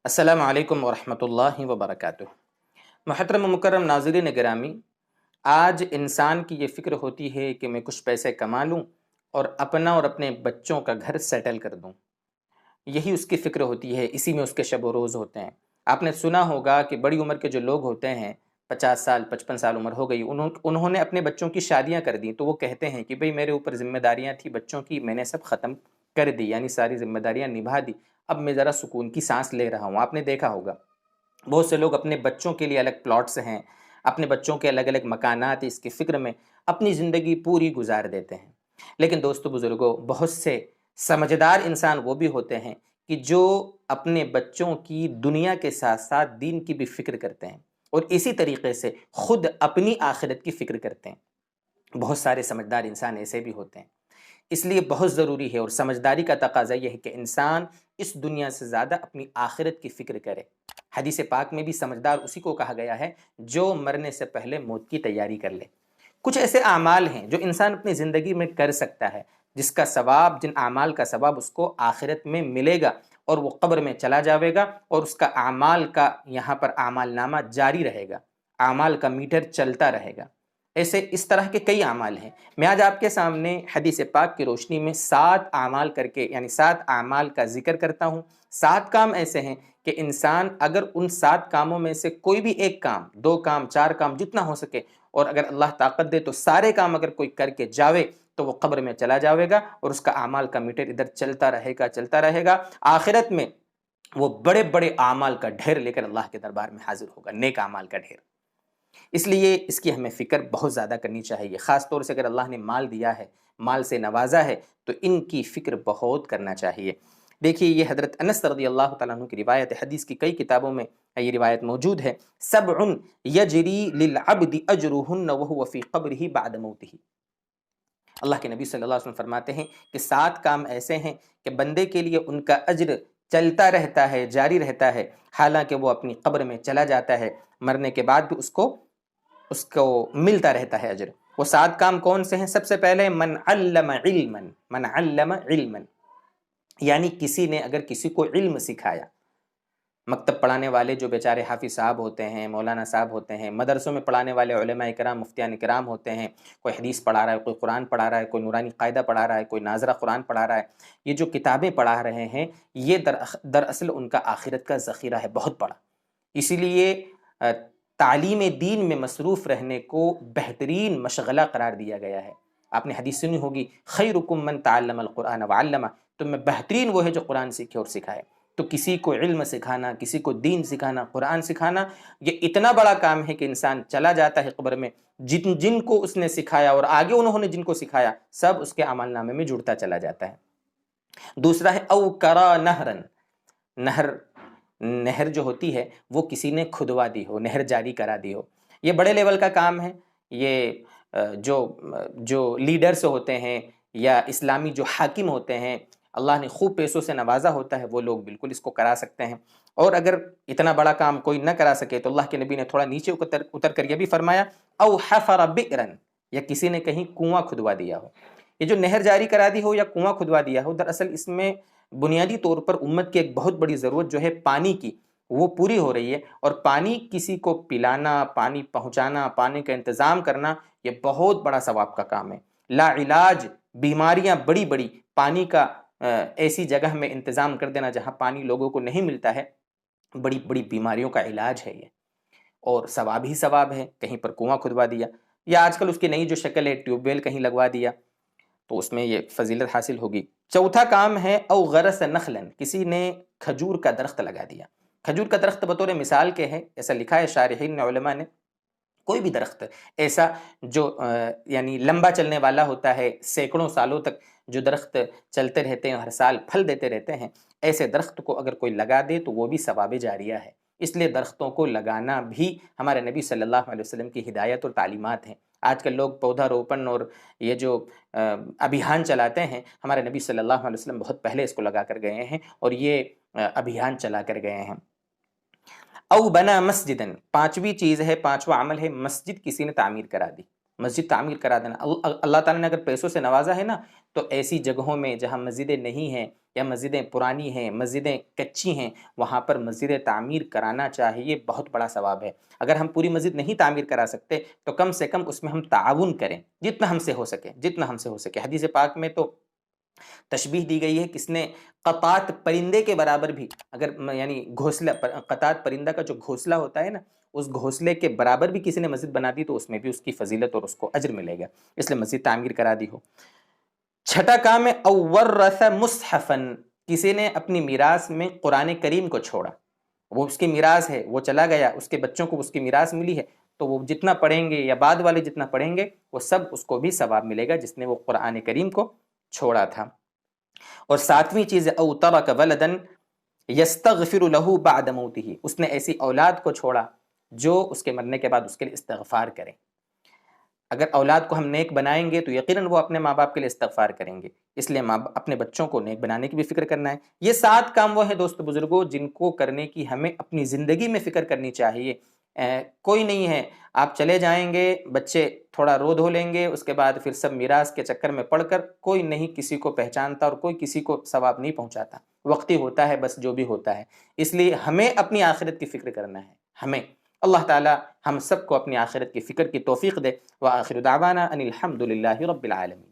السلام علیکم ورحمۃ اللہ وبرکاتہ۔ محترم و مکرم ناظرین گرامی، آج انسان کی یہ فکر ہوتی ہے کہ میں کچھ پیسے کما لوں اور اپنا اور اپنے بچوں کا گھر سیٹل کر دوں۔ یہی اس کی فکر ہوتی ہے، اسی میں اس کے شب و روز ہوتے ہیں۔ آپ نے سنا ہوگا کہ بڑی عمر کے جو لوگ ہوتے ہیں، 50 سال 55 سال عمر ہو گئی، انہوں نے اپنے بچوں کی شادیاں کر دیں تو وہ کہتے ہیں کہ بھئی میرے اوپر ذمہ داریاں تھیں بچوں کی، میں نے سب ختم کر دی، یعنی ساری ذمہ داریاں نبھا دی، اب میں ذرا سکون کی سانس لے رہا ہوں۔ آپ نے دیکھا ہوگا بہت سے لوگ اپنے بچوں کے لیے الگ پلاٹس ہیں، اپنے بچوں کے الگ الگ مکانات، اس کی فکر میں اپنی زندگی پوری گزار دیتے ہیں۔ لیکن دوستو بزرگوں، بہت سے سمجھدار انسان وہ بھی ہوتے ہیں کہ جو اپنے بچوں کی دنیا کے ساتھ ساتھ دین کی بھی فکر کرتے ہیں اور اسی طریقے سے خود اپنی آخرت کی فکر کرتے ہیں۔ بہت سارے سمجھدار انسان ایسے بھی ہوتے ہیں۔ اس لیے بہت ضروری ہے اور سمجھداری کا تقاضا یہ ہے کہ انسان اس دنیا سے زیادہ اپنی آخرت کی فکر کرے۔ حدیث پاک میں بھی سمجھدار اسی کو کہا گیا ہے جو مرنے سے پہلے موت کی تیاری کر لے۔ کچھ ایسے اعمال ہیں جو انسان اپنی زندگی میں کر سکتا ہے، جس کا ثواب، جن اعمال کا ثواب اس کو آخرت میں ملے گا اور وہ قبر میں چلا جاوے گا اور اس کا اعمال کا یہاں پر اعمال نامہ جاری رہے گا، اعمال کا میٹر چلتا رہے گا۔ ایسے اس طرح کے کئی اعمال ہیں۔ میں آج آپ کے سامنے حدیث پاک کی روشنی میں 7 اعمال کر کے، یعنی 7 اعمال کا ذکر کرتا ہوں۔ 7 کام ایسے ہیں کہ انسان اگر ان 7 کاموں میں سے کوئی بھی ایک کام، 2 کام، 4 کام، جتنا ہو سکے، اور اگر اللہ طاقت دے تو سارے کام اگر کوئی کر کے جاوے تو وہ قبر میں چلا جاوے گا اور اس کا اعمال کا میٹر ادھر چلتا رہے گا۔ آخرت میں وہ بڑے بڑے اعمال کا ڈھیر لے کر اللہ کے دربار میں حاضر ہوگا، نیک اعمال کا ڈھیر۔ اس لیے اس کی ہمیں فکر بہت زیادہ کرنی چاہیے، خاص طور سے اگر اللہ نے مال دیا ہے، مال سے نوازا ہے تو ان کی فکر بہت کرنا چاہیے۔ دیکھیے، یہ حضرت انس رضی اللہ تعالیٰ عنہ کی روایت ہے، حدیث کی کئی کتابوں میں یہ روایت موجود ہے۔ 7 یجری للعبد اجرہن وہو فی قبرہ بعد موتہ۔ اللہ کے نبی صلی اللہ علیہ وسلم فرماتے ہیں کہ 7 کام ایسے ہیں کہ بندے کے لیے ان کا اجر چلتا رہتا ہے، جاری رہتا ہے، حالانکہ وہ اپنی قبر میں چلا جاتا ہے، مرنے کے بعد بھی اس کو ملتا رہتا ہے اجر۔ وہ 7 کام کون سے ہیں؟ سب سے پہلے من علم علما، یعنی کسی نے اگر کسی کو علم سکھایا۔ مکتب پڑھانے والے جو بیچارے حافظ صاحب ہوتے ہیں، مولانا صاحب ہوتے ہیں، مدرسوں میں پڑھانے والے علماء کرام، مفتیان کرام ہوتے ہیں، کوئی حدیث پڑھا رہا ہے، کوئی قرآن پڑھا رہا ہے، کوئی نورانی قاعدہ پڑھا رہا ہے، کوئی ناظرہ قرآن پڑھا رہا ہے، یہ جو کتابیں پڑھا رہے ہیں یہ دراصل ان کا آخرت کا ذخیرہ ہے بہت بڑا۔ اسی لیے تعلیم دین میں مصروف رہنے کو بہترین مشغلہ قرار دیا گیا ہے۔ آپ نے حدیث سنی ہوگی، خیرکم من تعلم القرآن وعلمہ، تم میں بہترین وہ ہے جو قرآن سیکھے اور سکھائے۔ تو کسی کو علم سکھانا، کسی کو دین سکھانا، قرآن سکھانا، یہ اتنا بڑا کام ہے کہ انسان چلا جاتا ہے قبر میں، جن کو اس نے سکھایا اور آگے انہوں نے جن کو سکھایا، سب اس کے عمل نامے میں جڑتا چلا جاتا ہے۔ دوسرا ہے او کرا نہرن، نہر جو ہوتی ہے وہ کسی نے کھدوا دی ہو، نہر جاری کرا دی ہو۔ یہ بڑے لیول کا کام ہے۔ یہ جو لیڈرز ہوتے ہیں یا اسلامی جو حاکم ہوتے ہیں، اللہ نے خوب پیسوں سے نوازا ہوتا ہے، وہ لوگ بالکل اس کو کرا سکتے ہیں۔ اور اگر اتنا بڑا کام کوئی نہ کرا سکے تو اللہ کے نبی نے تھوڑا نیچے اتر کر یہ بھی فرمایا، او حفر بئرن، یا کسی نے کہیں کنواں کھدوا دیا ہو۔ یہ جو نہر جاری کرا دی ہو یا کنواں کھدوا دیا ہو، دراصل اس میں بنیادی طور پر امت کی ایک بہت بڑی ضرورت جو ہے پانی کی، وہ پوری ہو رہی ہے، اور پانی کسی کو پلانا، پانی پہنچانا، پانی کا انتظام کرنا، یہ بہت بڑا ثواب کا کام ہے۔ لا علاج بیماریاں بڑی بڑی پانی کا ایسی جگہ میں انتظام کر دینا جہاں پانی لوگوں کو نہیں ملتا ہے، بڑی بڑی بیماریوں کا علاج ہے یہ، اور ثواب ہی ثواب ہے۔ کہیں پر کنواں کھدوا دیا، یا آج کل اس کی نئی جو شکل ہے ٹیوب ویل کہیں لگوا دیا، تو اس میں یہ فضیلت حاصل ہوگی۔ چوتھا کام ہے او غرس نخلا، کسی نے کھجور کا درخت لگا دیا۔ کھجور کا درخت بطور مثال کے ہے، ایسا لکھا ہے شارحین نے، علماء نے، کوئی بھی درخت ایسا جو یعنی لمبا چلنے والا ہوتا ہے، سینکڑوں سالوں تک جو درخت چلتے رہتے ہیں، ہر سال پھل دیتے رہتے ہیں، ایسے درخت کو اگر کوئی لگا دے تو وہ بھی ثواب جاریہ ہے۔ اس لیے درختوں کو لگانا بھی ہمارے نبی صلی اللہ علیہ وسلم کی ہدایت اور تعلیمات ہیں۔ آج کل لوگ پودا روپن اور یہ جو ابھیان چلاتے ہیں، ہمارے نبی صلی اللہ علیہ وسلم بہت پہلے اس کو لگا کر گئے ہیں اور یہ ابھیان چلا کر گئے ہیں۔ او بنا مسجدن، 5ویں چیز ہے، 5واں عمل ہے، مسجد کسی نے تعمیر کرا دی۔ مسجد تعمیر کرا دینا۔ اللہ تعالیٰ نے اگر پیسوں سے نوازا ہے نا تو ایسی جگہوں میں جہاں مسجدیں نہیں ہیں یا مسجدیں پرانی ہیں، مسجدیں کچی ہیں، وہاں پر مسجد تعمیر کرانا چاہیے، بہت بڑا ثواب ہے۔ اگر ہم پوری مسجد نہیں تعمیر کرا سکتے تو کم سے کم اس میں ہم تعاون کریں جتنا ہم سے ہو سکے، جتنا ہم سے ہو سکے۔ حدیث پاک میں تو تشبیہ دی گئی ہے، کس نے قطات پرندے کے برابر بھی، اگر یعنی گھونسلہ، قطات پرندہ کا جو گھونسلہ ہوتا ہے نا، اس گھونسلے کے برابر بھی کسی نے مسجد بنا دی تو اس میں بھی اس کی فضیلت اور اس کو اجر ملے گا، اس لیے مسجد تعمیر کرا دی ہو۔ چھٹا کام ہے او ورث مصحفن، کسی نے اپنی میراث میں قرآن کریم کو چھوڑا، وہ اس کی میراث ہے، وہ چلا گیا، اس کے بچوں کو اس کی میراث ملی ہے، تو وہ جتنا پڑھیں گے یا بعد والے جتنا پڑھیں گے وہ سب اس کو بھی ثواب ملے گا جس نے وہ قرآن کریم کو چھوڑا تھا۔ اور ساتویں چیز ہے او ترک ولدا یستغفر له بعد موته، اس نے ایسی اولاد کو چھوڑا جو اس کے مرنے کے بعد اس کے لیے استغفار کرے۔ اگر اولاد کو ہم نیک بنائیں گے تو یقیناً وہ اپنے ماں باپ کے لیے استغفار کریں گے، اس لیے اپنے بچوں کو نیک بنانے کی بھی فکر کرنا ہے۔ یہ 7 کام وہ ہیں دوست بزرگوں جن کو کرنے کی ہمیں اپنی زندگی میں فکر کرنی چاہیے۔ کوئی نہیں ہے، آپ چلے جائیں گے، بچے تھوڑا رو دھو لیں گے، اس کے بعد پھر سب میراث کے چکر میں پڑھ کر کوئی نہیں کسی کو پہچانتا اور کوئی کسی کو ثواب نہیں پہنچاتا، وقتی ہوتا ہے بس جو بھی ہوتا ہے۔ اس لیے ہمیں اپنی آخرت کی فکر کرنا ہے، ہمیں۔ اللہ تعالی ہم سب کو اپنی آخرت کی فکر کی توفیق دے۔ وآخر دعوانا ان الحمد للہ رب العالمین۔